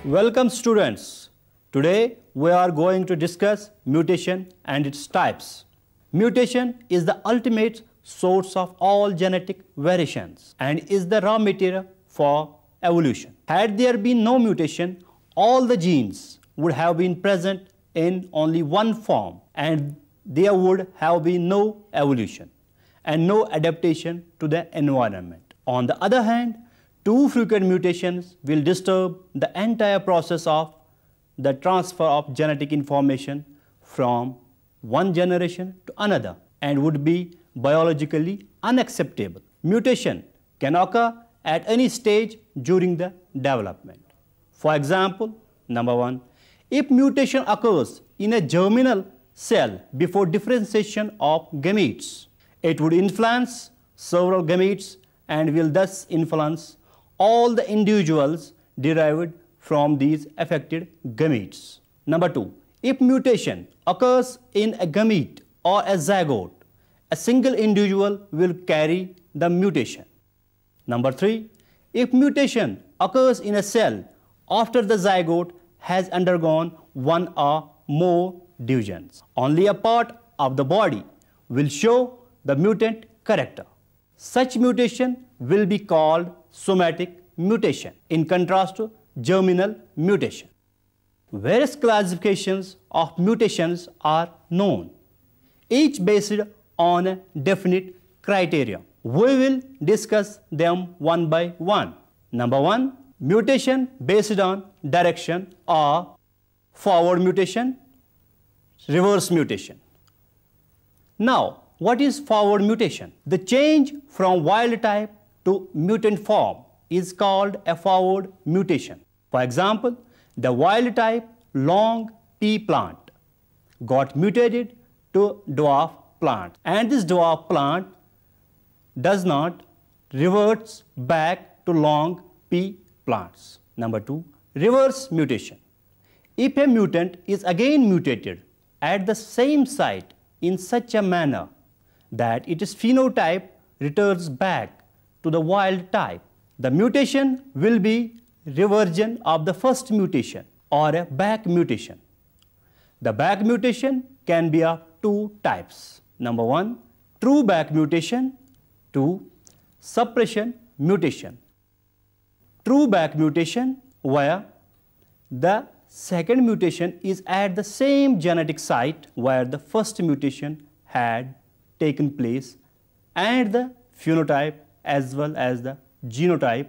Welcome students. Today we are going to discuss mutation and its types. Mutation is the ultimate source of all genetic variations and is the raw material for evolution. Had there been no mutation, all the genes would have been present in only one form and there would have been no evolution and no adaptation to the environment. On the other hand, too frequent mutations will disturb the entire process of the transfer of genetic information from one generation to another and would be biologically unacceptable. Mutation can occur at any stage during the development. For example, number 1, if mutation occurs in a germinal cell before differentiation of gametes, it would influence several gametes and will thus influence all the individuals derived from these affected gametes. Number 2, if mutation occurs in a gamete or a zygote, a single individual will carry the mutation. Number 3, if mutation occurs in a cell after the zygote has undergone one or more divisions, only a part of the body will show the mutant character. Such mutation will be called somatic mutation, in contrast to germinal mutation. Various classifications of mutations are known, each based on a definite criteria. We will discuss them one by one. Number 1, mutation based on direction or forward mutation, reverse mutation. Now, what is forward mutation? The change from wild type to mutant form is called a forward mutation. For example, the wild type long pea plant got mutated to dwarf plant, and this dwarf plant does not revert back to long pea plants. Number 2, reverse mutation. If a mutant is again mutated at the same site in such a manner that its phenotype returns back to the wild type, the mutation will be reversion of the first mutation or a back mutation. The back mutation can be of two types. Number 1, true back mutation. 2, suppression mutation. True back mutation, where the second mutation is at the same genetic site where the first mutation had taken place, and the phenotype as well as the genotype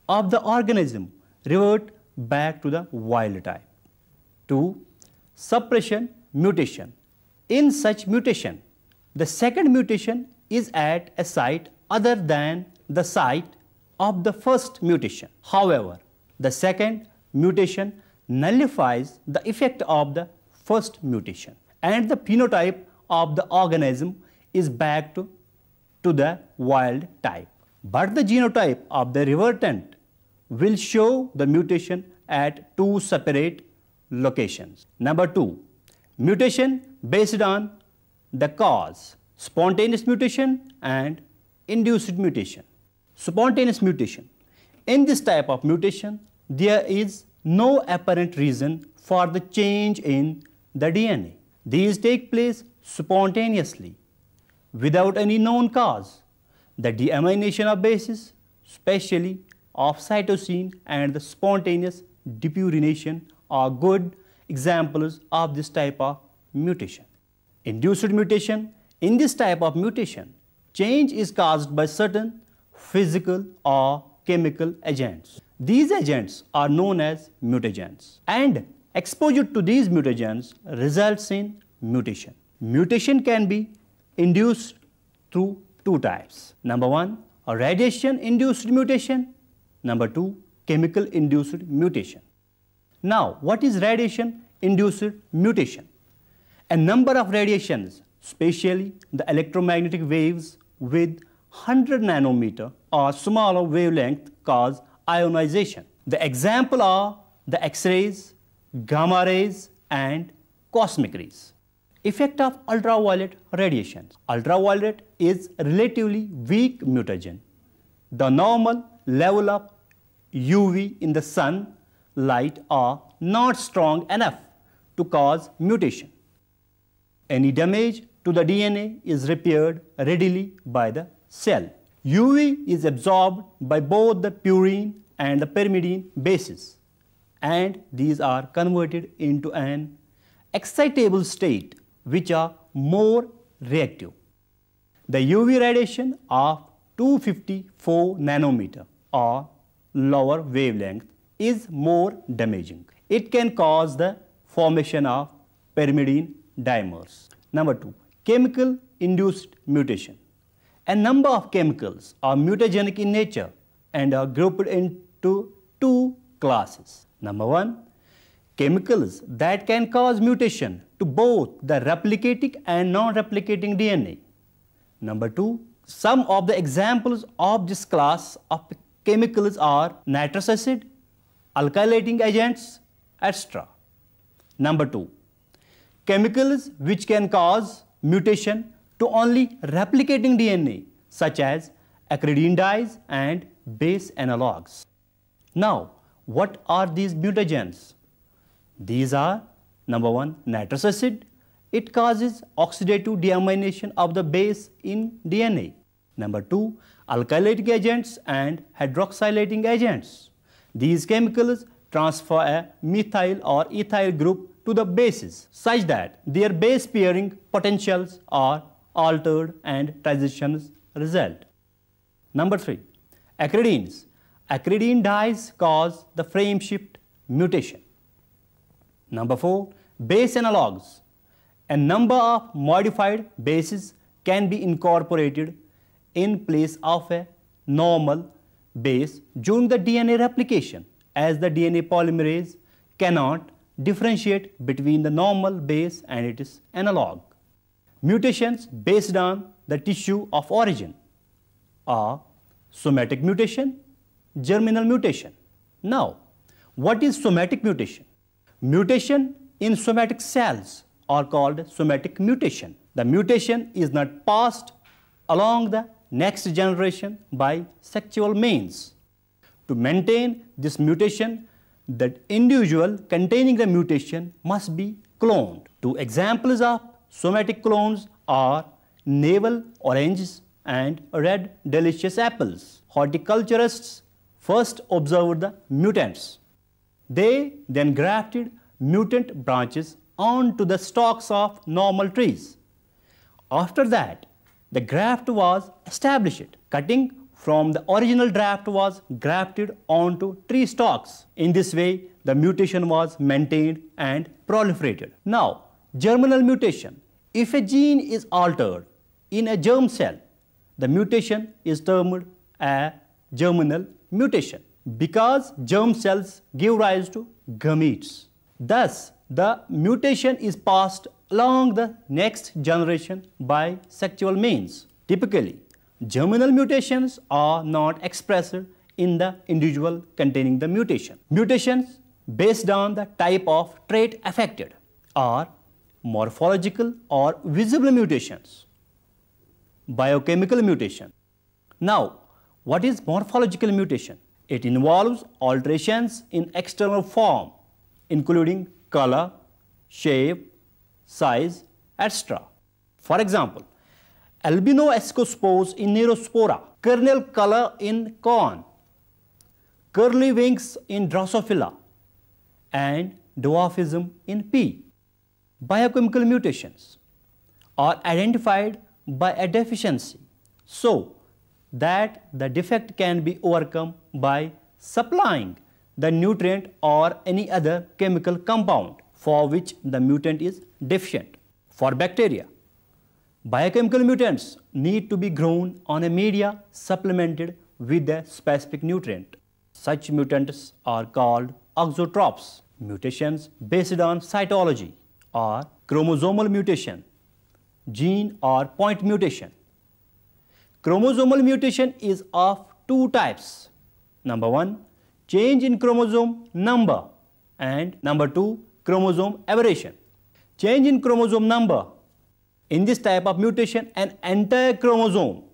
of the organism revert back to the wild type. 2, suppression mutation. In such mutation, the second mutation is at a site other than the site of the first mutation. However, the second mutation nullifies the effect of the first mutation and the phenotype of the organism is back to the wild type. But the genotype of the revertant will show the mutation at two separate locations. Number 2, mutation based on the cause, spontaneous mutation and induced mutation. Spontaneous mutation. In this type of mutation, there is no apparent reason for the change in the DNA. These take place spontaneously, without any known cause. The deamination of bases, especially of cytosine, and the spontaneous depurination are good examples of this type of mutation. Induced mutation. In this type of mutation, change is caused by certain physical or chemical agents. These agents are known as mutagens, and exposure to these mutagens results in mutation. Mutation can be induced through two types. Number 1, a radiation-induced mutation. Number 2, chemical-induced mutation. Now, what is radiation-induced mutation? A number of radiations, especially the electromagnetic waves with 100 nanometer or smaller wavelength, cause ionization. The example are the X-rays, gamma rays, and cosmic rays. Effect of ultraviolet radiations. Ultraviolet is a relatively weak mutagen. The normal level of UV in the sun light are not strong enough to cause mutation. Any damage to the DNA is repaired readily by the cell. UV is absorbed by both the purine and the pyrimidine bases, and these are converted into an excitable state which are more reactive. The UV radiation of 254 nanometer or lower wavelength is more damaging. It can cause the formation of pyrimidine dimers. Number 2. Chemical induced mutation. A number of chemicals are mutagenic in nature and are grouped into two classes. Number 1. Chemicals that can cause mutation to both the replicating and non-replicating DNA. Number 2. Some of the examples of this class of chemicals are nitrous acid, alkylating agents, etc. Number 2. Chemicals which can cause mutation to only replicating DNA, such as acridine dyes and base analogues. Now, what are these mutagens? These are: number 1, nitrous acid. It causes oxidative deamination of the base in DNA. Number 2, alkylating agents and hydroxylating agents. These chemicals transfer a methyl or ethyl group to the bases such that their base pairing potentials are altered and transitions result. Number 3, acridines. Acridine dyes cause the frame shift mutation. Number 4, base analogues. A number of modified bases can be incorporated in place of a normal base during the DNA replication, as the DNA polymerase cannot differentiate between the normal base and its analog. Mutations based on the tissue of origin are somatic mutation, germinal mutation. Now, what is somatic mutation? Mutation in somatic cells are called somatic mutation. The mutation is not passed along the next generation by sexual means. To maintain this mutation, the individual containing the mutation must be cloned. Two examples of somatic clones are navel oranges and red delicious apples. Horticulturists first observed the mutants. They then grafted mutant branches onto the stalks of normal trees. After that, the graft was established. Cutting from the original graft was grafted onto tree stalks. In this way, the mutation was maintained and proliferated. Now, germinal mutation. If a gene is altered in a germ cell, the mutation is termed a germinal mutation because germ cells give rise to gametes. Thus, the mutation is passed along the next generation by sexual means. Typically, germinal mutations are not expressed in the individual containing the mutation. Mutations based on the type of trait affected are morphological or visible mutations, biochemical mutation. Now, what is morphological mutation? It involves alterations in external form, including color, shape, size, etc. For example, albino ascospores in Neurospora, kernel color in corn, curly wings in Drosophila, and dwarfism in pea. Biochemical mutations are identified by a deficiency so that the defect can be overcome by supplying the nutrient or any other chemical compound for which the mutant is deficient. For bacteria, biochemical mutants need to be grown on a media supplemented with a specific nutrient. Such mutants are called auxotropes. Mutations based on cytology are chromosomal mutation, gene or point mutation. Chromosomal mutation is of two types. Number 1, change in chromosome number, and number 2, chromosome aberration. Change in chromosome number. In this type of mutation, an entire chromosome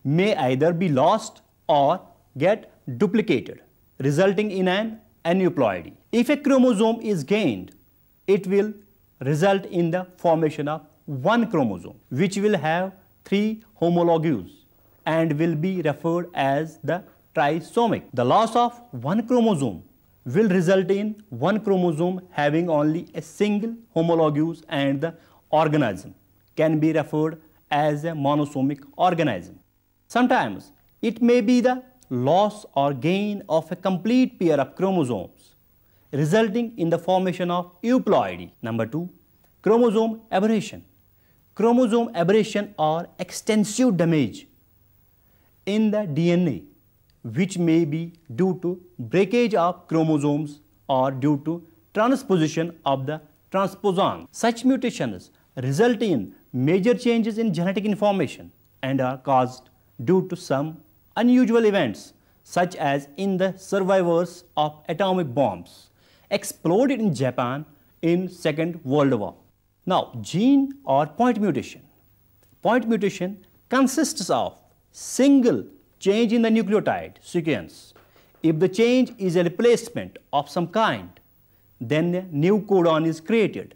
may either be lost or get duplicated, resulting in an aneuploidy. If a chromosome is gained, it will result in the formation of one chromosome, which will have 3 homologues and will be referred as the trisomic. The loss of one chromosome will result in one chromosome having only a single homologous, and the organism can be referred as a monosomic organism. Sometimes it may be the loss or gain of a complete pair of chromosomes, resulting in the formation of euploidy. Number 2, chromosome aberration. Chromosome aberration or extensive damage in the DNA, which may be due to breakage of chromosomes or due to transposition of the transposon. Such mutations result in major changes in genetic information and are caused due to some unusual events, such as in the survivors of atomic bombs exploded in Japan in Second World War. Now, gene or point mutation. Point mutation consists of single change in the nucleotide sequence. If the change is a replacement of some kind, then a new codon is created.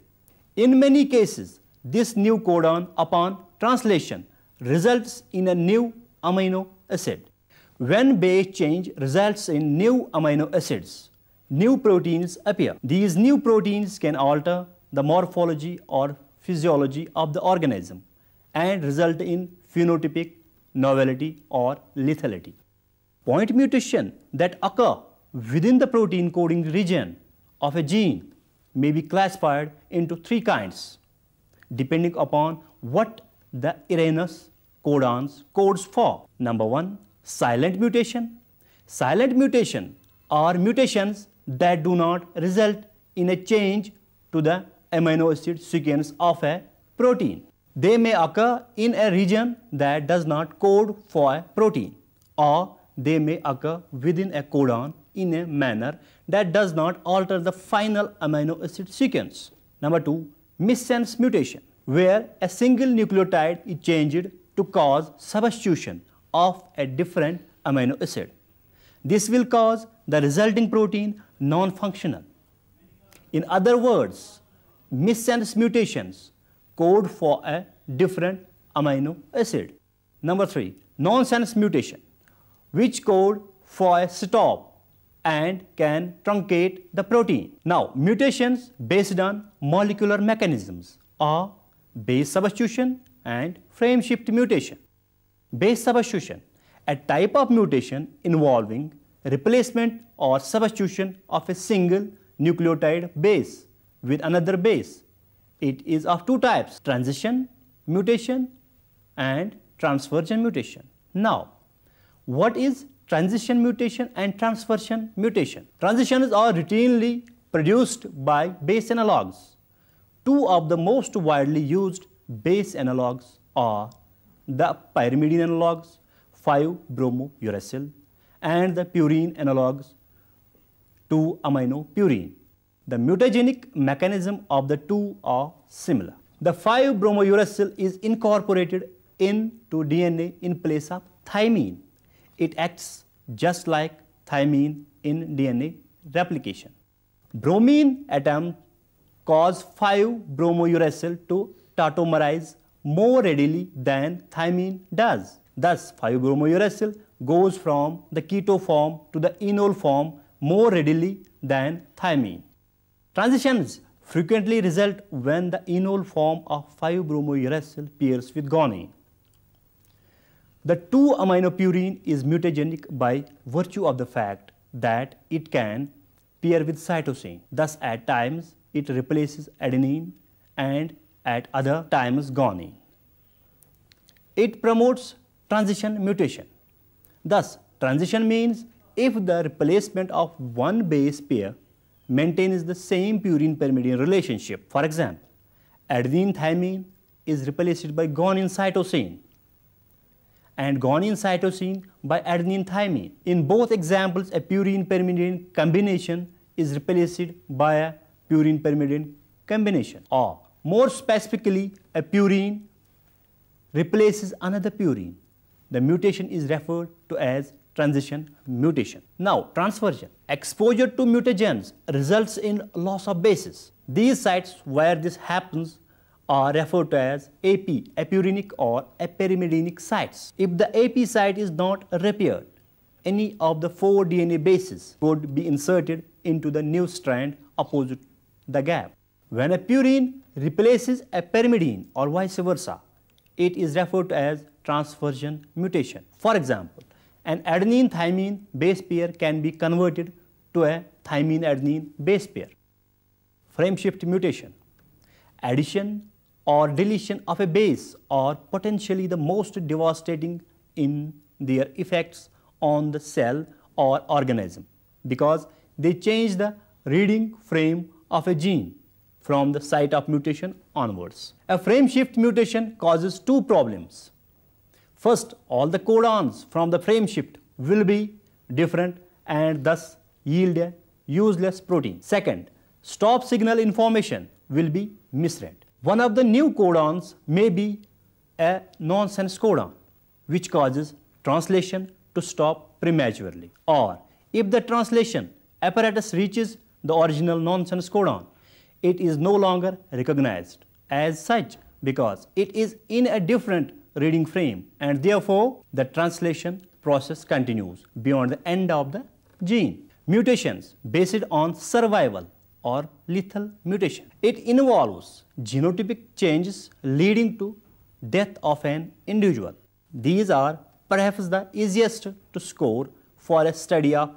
In many cases, this new codon upon translation results in a new amino acid. When base change results in new amino acids, new proteins appear. These new proteins can alter the morphology or physiology of the organism and result in phenotypic novelty or lethality. Point mutation that occur within the protein coding region of a gene may be classified into 3 kinds, depending upon what the erroneous codons codes for. Number 1, silent mutation. Silent mutation are mutations that do not result in a change to the amino acid sequence of a protein. They may occur in a region that does not code for a protein, or they may occur within a codon in a manner that does not alter the final amino acid sequence. Number 2, missense mutation, where a single nucleotide is changed to cause substitution of a different amino acid. This will cause the resulting protein non-functional. In other words, missense mutations code for a different amino acid. Number 3, nonsense mutation, which code for a stop and can truncate the protein. Now, mutations based on molecular mechanisms are base substitution and frame shift mutation. Base substitution, a type of mutation involving replacement or substitution of a single nucleotide base with another base. It is of 2 types, transition mutation and transversion mutation. Now, what is transition mutation and transversion mutation? Transitions are routinely produced by base analogues. 2 of the most widely used base analogues are the pyrimidine analogues, 5-bromouracil, and the purine analogues, 2-aminopurine. The mutagenic mechanism of the 2 are similar. The 5-bromouracil is incorporated into DNA in place of thymine. It acts just like thymine in DNA replication. Bromine atoms cause 5-bromouracil to tautomerize more readily than thymine does. Thus, 5-bromouracil goes from the keto form to the enol form more readily than thymine. Transitions frequently result when the enol form of 5-bromouracil pairs with guanine. The 2-aminopurine is mutagenic by virtue of the fact that it can pair with cytosine. Thus, at times it replaces adenine and at other times guanine. It promotes transition mutation. Thus, transition means if the replacement of one base pair maintains the same purine-pyrimidine relationship. For example, adenine-thymine is replaced by guanine-cytosine and guanine-cytosine by adenine-thymine. In both examples, a purine-pyrimidine combination is replaced by a purine-pyrimidine combination, or more specifically, a purine replaces another purine. The mutation is referred to as transition mutation. Now, transversion. Exposure to mutagens results in loss of bases. These sites where this happens are referred to as epurinic or eperimidinic sites. If the AP site is not repaired, any of the 4 DNA bases would be inserted into the new strand opposite the gap. When a purine replaces a pyrimidine or vice versa, it is referred to as transversion mutation. For example, an adenine-thymine base pair can be converted to a thymine-adenine base pair. Frame shift mutation. Addition or deletion of a base are potentially the most devastating in their effects on the cell or organism because they change the reading frame of a gene from the site of mutation onwards. A frame shift mutation causes 2 problems. First, all the codons from the frame shift will be different and thus yield a useless protein. Second, stop signal information will be misread. One of the new codons may be a nonsense codon, which causes translation to stop prematurely. Or if the translation apparatus reaches the original nonsense codon, it is no longer recognized as such because it is in a different reading frame and therefore the translation process continues beyond the end of the gene. Mutations based on survival or lethal mutation. It involves genotypic changes leading to death of an individual. These are perhaps the easiest to score for a study of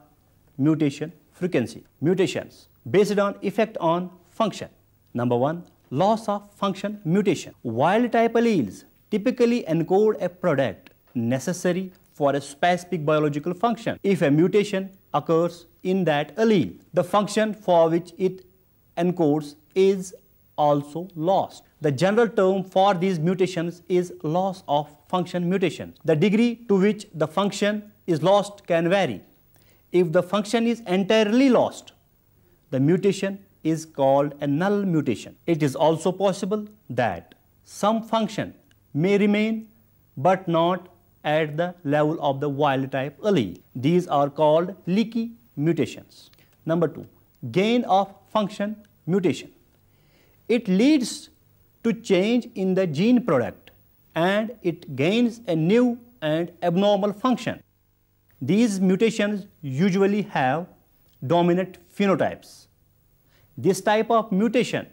mutation frequency. Mutations based on effect on function. Number 1, loss of function mutation. Wild type alleles typically encode a product necessary for a specific biological function. If a mutation occurs in that allele, the function for which it encodes is also lost. The general term for these mutations is loss of function mutation. The degree to which the function is lost can vary. If the function is entirely lost, the mutation is called a null mutation. It is also possible that some function may remain but not at the level of the wild type allele. These are called leaky mutations. Number 2, gain of function mutation. It leads to change in the gene product and it gains a new and abnormal function. These mutations usually have dominant phenotypes. This type of mutation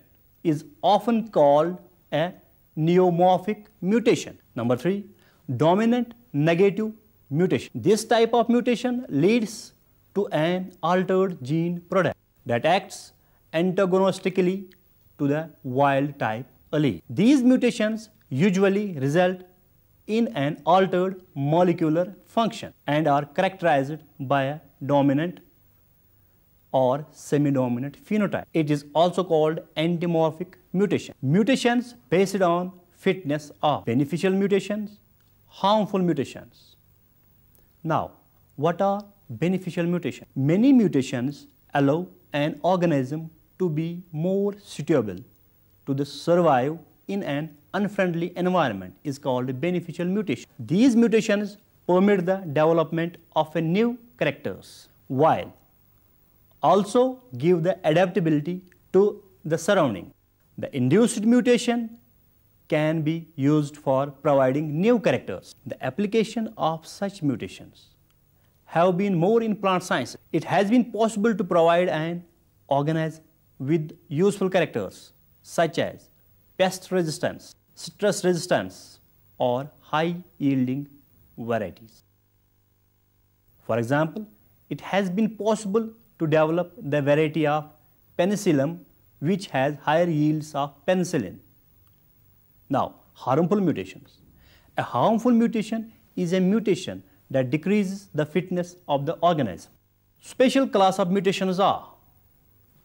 is often called a neomorphic mutation. Number 3, dominant negative mutation. This type of mutation leads to an altered gene product that acts antagonistically to the wild type allele. These mutations usually result in an altered molecular function and are characterized by a dominant or semi-dominant phenotype. It is also called endomorphic mutation. Mutations based on fitness are beneficial mutations, harmful mutations. Now, what are beneficial mutations? Many mutations allow an organism to be more suitable to the survive in an unfriendly environment is called a beneficial mutation. These mutations permit the development of a new characters while also give the adaptability to the surrounding. The induced mutation can be used for providing new characters. The application of such mutations have been more in plant science. It has been possible to provide an organism with useful characters such as pest resistance, stress resistance, or high yielding varieties. For example, it has been possible to develop the variety of penicillium which has higher yields of penicillin. Now, harmful mutations. A harmful mutation is a mutation that decreases the fitness of the organism. Special class of mutations are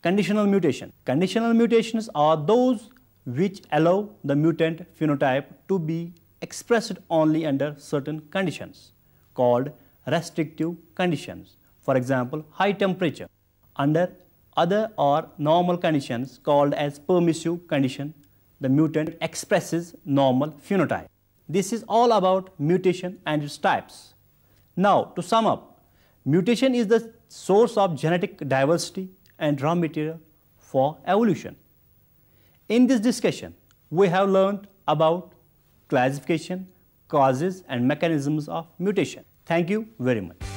conditional mutation. Conditional mutations are those which allow the mutant phenotype to be expressed only under certain conditions called restrictive conditions. For example, high temperature. Under other or normal conditions called as permissive condition, the mutant expresses normal phenotype. This is all about mutation and its types. Now, to sum up, Mutation is the source of genetic diversity and raw material for evolution. In this discussion, we have learned about classification, causes and mechanisms of mutation. Thank you very much.